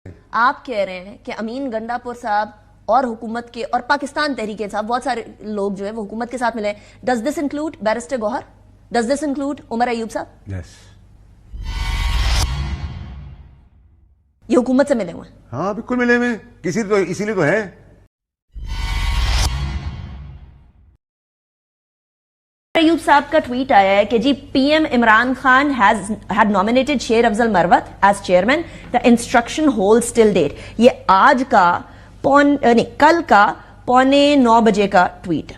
आप कह रहे हैं कि अमीन गंडापुर साहब और हुकूमत के और पाकिस्तान तहरीक साहब बहुत सारे लोग जो है वो हुकूमत के साथ मिले। Does this include barrister Gohar? Does this include Umar Ayub साहब? यस। ये हुकूमत से मिले हुए हैं? हाँ बिल्कुल मिले हुए, किसी तो इसीलिए तो है। अयूब साहब का ट्वीट आया है कि जी PM Imran Khan had nominated Sher Afzal Marwat as chairman, the instruction hold still date. ये आज का कल का 8:45 बजे का ट्वीट।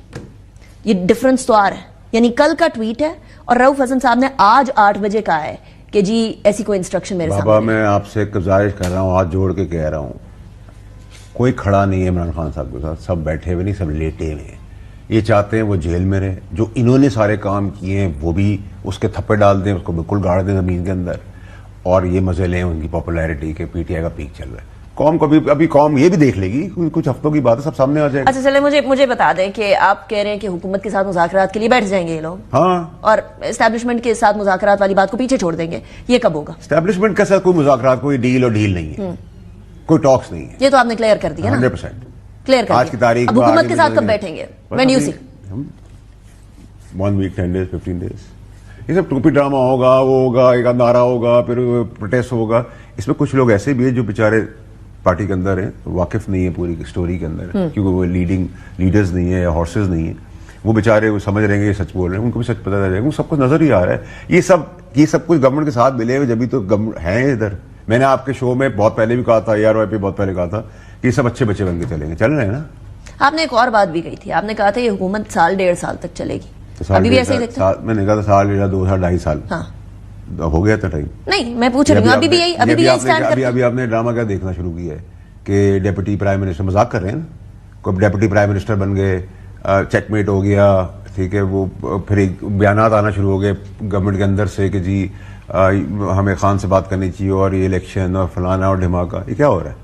ये डिफरेंस तो आ रहा है, यानी कल का ट्वीट है और रऊफ हसन साहब ने आज 8 बजे कहा है कि जी ऐसी कोई इंस्ट्रक्शन मेरे सामने। बाबा मैं आपसे गुजारिश कर रहा हूँ, हाथ जोड़ के कह रहा हूँ, कोई खड़ा नहीं है इमरान खान साहब के साथ, सब बैठे हुए नहीं, सब लेटे हुए हैं। ये चाहते हैं वो जेल में रहे, जो इन्होंने सारे काम किए हैं वो भी उसके थप्पे डाल दें, उसको बिल्कुल गाड़ दें जमीन के अंदर, और ये मजे लें उनकी पॉपुलैरिटी के। पीटीआई का पीक चल रहा है, कौम को अभी कौम ये भी देख लेगी, कुछ हफ्तों की बात है, सब सामने आ जाएगा। अच्छा चले मुझे बता दें कि आप कह रहे हैं कि हुकूमत के साथ मुज़ाकरात के लिए बैठ जाएंगे ये लोग, हाँ, और एस्टैब्लिशमेंट के साथ मुज़ाकरात वाली बात को पीछे छोड़ देंगे। ये कब होगा? एस्टैब्लिशमेंट के साथ कोई मुज़ाकरात, कोई डील और डील नहीं है, कोई टॉक्स नहीं है। ये तो आपने क्लियर कर दिया ना, 100% क्लियर कर आज की तारीख। अब हुकूमत के साथ कब बैठेंगे? When you see 1 week 10 days 15 days, ये सब टोपी ड्रामा होगा, वो होगा, एक नारा होगा, फिर प्रोटेस्ट होगा। इसमें कुछ लोग ऐसे भी है जो बेचारे पार्टी के अंदर हैं, वाकिफ नहीं है पूरी स्टोरी के अंदर, क्योंकि वो लीडर्स नहीं है या हॉर्सेस नहीं है, वो बेचारे वो समझ रहे हैं ये सच बोल रहे हैं, उनको भी सच पता चल जाएगा, सबको नजर ही आ रहा है। ये सब कुछ गवर्नमेंट के साथ मिले हुए जब भी तो है इधर। मैंने आपके शो में बहुत पहले भी कहा था, ARY पे बहुत पहले कहा था कि ये सब अच्छे बच्चे बन के चलेंगे, चल रहे हैं ना। आपने एक और बात भी कही थी, आपने कहा था ये हुकूमत 1.5 साल तक चलेगी, तो अभी भी ऐसे ही देखते हैं? मैंने कहा था 1.5 2 साल 2.5 साल, हाँ हो गया था टाइम। नहीं मैं पूछ रही हूँ अभी भी यही स्टैंड करते हैं? अभी आपने ड्रामा क्या देखना शुरू किया है कि डेप्यूटी प्राइम मिनिस्टर, मजाक कर रहे हैं ना, कोई डेप्यूटी प्राइम मिनिस्टर बन गए, चेकमेट हो गया, ठीक है, वो फिर एक बयानात आना शुरू हो गए गवर्नमेंट के अंदर से कि जी हमें खान से बात करनी चाहिए और ये इलेक्शन और फलाना और ढिमाका। ये क्या हो रहा है?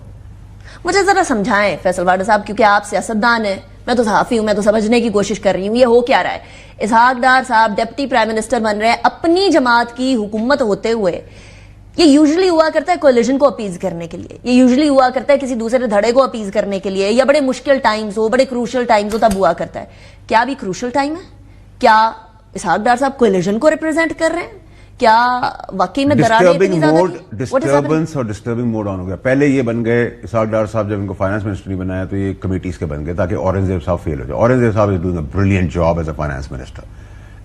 मुझे जरा समझाएं फैसल वाडा साहब, क्योंकि आप सियासतदान हैं, मैं तो सहाफी हूं, मैं तो समझने की कोशिश कर रही हूं ये हो क्या रहा है। इसहाक डार साहब डिप्टी प्राइम मिनिस्टर बन रहे हैं अपनी जमात की हुकूमत होते हुए। ये यूजुअली हुआ करता है कोलिशन को अपीज करने के लिए, ये यूजुअली हुआ करता है किसी दूसरे धड़े को अपीज करने के लिए, या बड़े मुश्किल टाइम्स हो, बड़े क्रूशल टाइम्स हो, तब हुआ करता है। क्या अभी क्रूशल टाइम है? क्या इसहाक डार साहब कोलिशन को रिप्रेजेंट कर रहे हैं? क्या वाकई में डिस्टर्बेंस और डिस्टर्बिंग मोड ऑन हो गया? पहले ये बन गए, इसहाक डार साहब जब इनको फाइनेंस मिनिस्टर नहीं बनाया तो ये कमेटीज के बन गए ताकि औरंगजेब साहब फेल हो जाए। औरंगजेब साहब is doing a brilliant job as a finance minister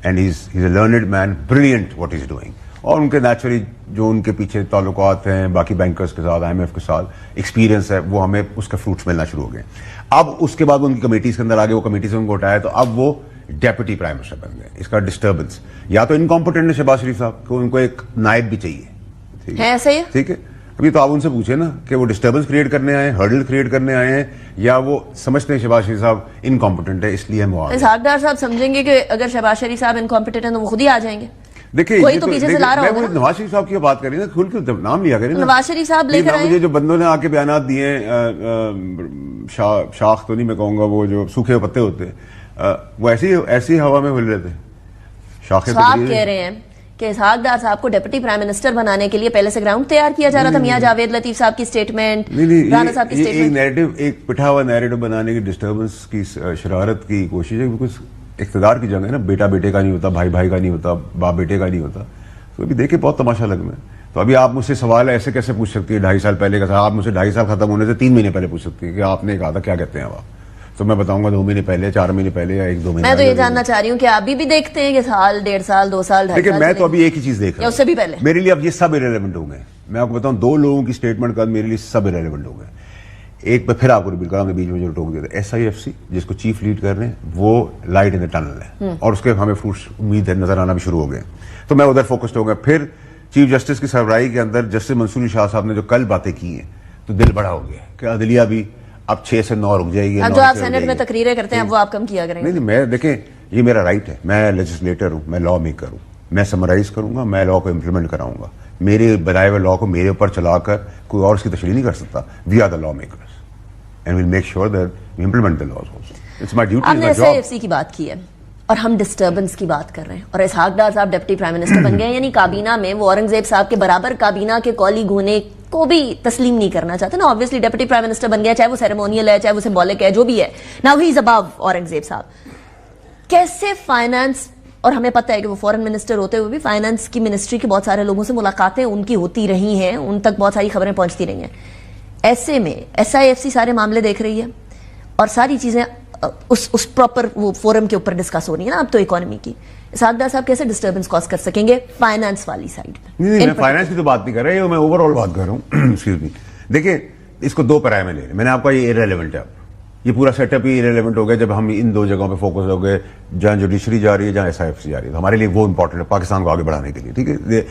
and he is a learned man, brilliant what is doing. और उनके नेचुरली जो उनके पीछे ताल्लुकात हैं बाकी बैंकर्स के साथ, IMF के साथ एक्सपीरियंस है, वो हमें उसके फ्रूट्स मिलना शुरू हो गए। अब उसके बाद उनकी कमेटीज के अंदर आगे, वो कमेटी से उनको उठाया तो अब वो डेप्यूटी प्राइम मिनिस्टर बन गए। इसका डिस्टर्बेंस या तो इनकॉम्पिटेंट है शहबाज शरीफ साहब को, उनको एक नायब भी चाहिए, ठीक है, ऐसे ही ठीक है। अभी तो आप उनसे पूछे ना कि वो डिस्टर्बेंस क्रिएट करने आए, हर्डल क्रिएट करने आए हैं, या वो समझते हैं शहबाज शरीफ साहब इनकॉम्पिटेंट है इसलिए हम इसहाक डार साहब समझेंगे कि अगर शहबाज शरीफ साहब इनकॉम्पिटेंट है तो वो खुद ही आ जाएंगे। देखिए कोई तो पीछे से ला रहा होगा। नवाज शरीफ साहब की बात करें ना, खुल के नाम लिया करें ना, नवाज शरीफ साहब लेकर आए। मुझे जो बंदों ने आके बयानात दिए, शाख तो नहीं मैं कहूंगा, वो जो सूखे पत्ते होते हैं, वो ऐसी हवा में हिल रहे थे। शाखें तो आप कह रहे हैं कि इसहाक डार साहब को डिप्टी प्राइम मिनिस्टर बनाने के लिए पहले से ग्राउंड तैयार किया जा रहा था। मियां जावेद लतीफ साहब की स्टेटमेंट, राणा साहब की स्टेटमेंट, एक पिटा हुआ नैरेटिव बनाने की, डिस्टर्बेंस की, शरारत की कोशिश है। कुछ इख्तिदार की जंग है ना, बेटा बेटे का नहीं होता, भाई भाई का नहीं होता, बाप बेटे का नहीं होता। तो अभी देखे बहुत तमाशा लगना है। तो अभी आप मुझसे सवाल ऐसे कैसे पूछ सकती है 2.5 साल पहले का? आप मुझसे 2.5 साल खत्म होने से 3 महीने पहले पूछ सकती है कि आपने कहा था क्या कहते हैं आप, तो मैं बताऊंगा 2 महीने पहले, 4 महीने पहले, या 1-2 महीने। मैं तो ये जानना चाह रही हूँ कि अभी भी देखते हैं कि साल, 1.5 साल, 2 साल, 2.5 साल? मैं तो अभी एक ही चीज देख रहा हूं, उससे भी पहले मेरे लिए अब ये सब इरेलेवेंट हो गए। मैं आपको बताऊं, 2 लोगों की स्टेटमेंट का मेरे लिए सब इरेलेवेंट हो गए। एक पे फिर आपको रिपीट करा, बीच में जो टोक दिया था, SIFC जिसको चीफ लीड कर रहे हैं, वो लाइट इन द टनल है और उसके हमें फ्रूट्स उम्मीद है नजर आना भी शुरू हो गए। तो मैं उधर फोकस्ड हो गया। फिर चीफ जस्टिस की सरबराही के अंदर जस्टिस मंसूर शाह साहब ने जो कल बातें की हैं, तो दिल बड़ा हो गया कि अदलिया भी अब 6 से 9 रुक जाएगी। जो आप सेनेट में तकरीरें करते हैं वो आप कम किया करेंगे? नहीं, मैं देखें, ये मेरा राइट है, मैं लेजिस्लेटर हूं, मैं लॉ मेकर हूं, मैं समराइज करूंगा, मैं लॉ को इम्प्लीमेंट कराऊंगा। मेरे बनाए हुए लॉ को मेरे ऊपर चलाकर कोई और उसकी तशरीह नहीं कर सकता। We are the law makers and will make sure that we implement the laws also. It's my duty, आपने SIFC की बात की है और हम डिस्टर्बेंस की बात कर रहे हैं, और इसहाक डार साहब डिप्टी प्राइम मिनिस्टर बन गए, यानी काबीना में वो औरंगजेब साहब के बराबर काबीना के कौली घूने को भी तस्लीम नहीं करना चाहते ना। ऑब्वियसली डेप्यूटी प्राइम मिनिस्टर बन गया, चाहे वो सेरेमोनियल है, चाहे वो सिंबॉलिक है, जो भी है, now he is above Aurangzeb साहब। कैसे फाइनेंस, और हमें पता है कि वो फॉरेन मिनिस्टर होते हुए भी फाइनेंस की मिनिस्ट्री के बहुत सारे लोगों से मुलाकातें उनकी होती रही हैं, उन तक बहुत सारी खबरें पहुंचती रही हैं। ऐसे में SIFC सारे मामले देख रही है और सारी चीजें उस प्रॉपर वो फोरम के ऊपर डिस्कस हो रही है ना अब तो इकोनॉमी की। इसहाक डार साहब कैसे डिस्टर्बेंस कॉज कर सकेंगे फाइनेंस वाली साइड पे? नहीं, मैं फाइनेंस की तो बात नहीं कर रहा, मैं ओवरऑल बात कर रहा हूँ। एक्सक्यूज मी, देखिए इसको दो पराये में ले रहे, मैंने आपका ये इरेलेवेंट है, अब ये पूरा सेटअप ही इरेलेवेंट हो गया जब हम इन दो जगहों पे फोकस हो गए, जहां जुडिशरी जा रही है, जहां SIFC जा रही है। तो हमारे लिए वो इंपॉर्टेंट है पाकिस्तान को आगे बढ़ाने के लिए, ठीक है।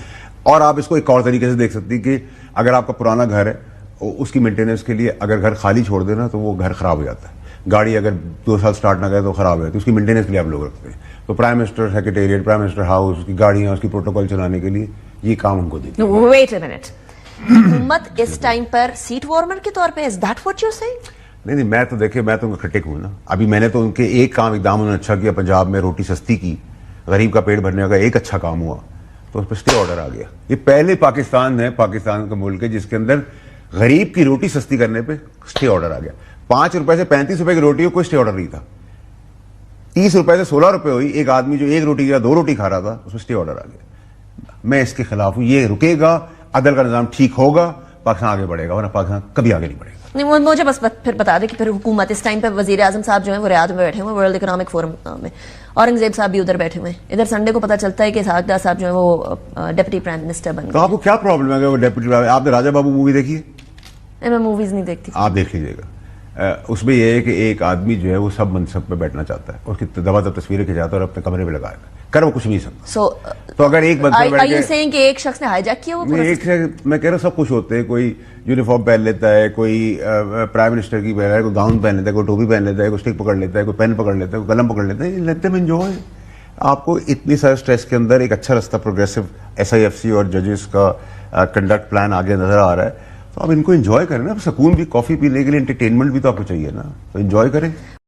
और आप इसको एक और तरीके से देख सकती कि अगर आपका पुराना घर है, उसकी मेंटेनेंस के लिए अगर घर खाली छोड़ देना तो वो घर खराब हो जाता है। गाड़ी अगर 2 साल स्टार्ट ना करे तो खराब है, तो उसकी मेंटेनेंस के लिए आप लोग रखते हैं। तो prime minister secretariat, prime minister house, उसकी गाड़ियां, उसकी प्रोटोकॉल चलाने के लिए ये काम हमको देते हैं। वेट अ मिनट, हुकूमत इस टाइम पर सीट वार्मर के तौर पे, is that what you are saying? नहीं, मैं तो देखिए, मैं तो उनका क्रिटिक हूं ना। अभी मैंने तो उनके एक काम इकदाम उन्होंने अच्छा किया, पंजाब में रोटी सस्ती की, गरीब का पेट भरने का एक अच्छा काम हुआ, तो उस पर स्टे ऑर्डर आ गया। ये पहले पाकिस्तान है, पाकिस्तान का मुल्क है जिसके अंदर गरीब की रोटी सस्ती करने पे स्टे ऑर्डर आ गया। 5 रुपए से 35 रुपए की रोटी हो, कोई स्टे ऑर्डर नहीं था। 30 रुपए से 16 रुपए हुई, एक आदमी जो एक रोटी या 2 रोटी खा रहा था उसमें स्टे ऑर्डर आ गया। मैं इसके खिलाफ हूं, ये रुकेगा, अदल का निजाम ठीक होगा, पाकिस्तान आगे बढ़ेगा, वरना पाकिस्तान कभी आगे नहीं बढ़ेगा। नहीं, मुझे बस फिर बता दें कि फिर हुकूमत इस टाइम पे वजीर आजम साहब जो है वो रियाद में बैठे हुए हैं, वर्ल्ड इकोनॉमिक फोरम में, औरंगजेब साहब भी उधर बैठे हुए हैं। इधर संडे को पता चलता है कि इसहाक डार साहब जो है वो डिप्टी प्राइम मिनिस्टर बन गए। तो आपको क्या प्रॉब्लम है अगर वो डिप्टी? आपने राजा बाबू मूवी देखी है? मैं मूवीज नहीं देखती। आप देख लीजिएगा, उसमें यह है कि एक आदमी जो है वो सब मनसब पे बैठना चाहता है, उसकी दबादब तस्वीरें खिंचाता है और अपने कमरे में लगाएगा, कर वो कुछ नहीं सकता। तो अगर एक मनसब बैठ के, कि एक शख्स ने हाईजैक किया वो पूरा मैं कह रहा हूँ सब कुछ होते हैं, कोई यूनिफॉर्म पहन लेता है, कोई प्राइम मिनिस्टर की पहन है, कोई गाउन पहन लेता है, कोई टोपी पहन लेता है, कोई स्टिक पकड़ लेता है, कोई पेन पकड़ लेता है, कोई कलम पकड़ लेता है, लेते हैं एंजॉय। आपको इतनी सारे स्ट्रेस के अंदर एक अच्छा रास्ता प्रोग्रेसिव SIFC और जजेस का कंडक्ट प्लान आगे नजर आ रहा है, तो आप इनको एंजॉय करें ना। सुकून भी, कॉफी पीने के लिए एंटरटेनमेंट भी तो आपको चाहिए ना, तो एंजॉय करें।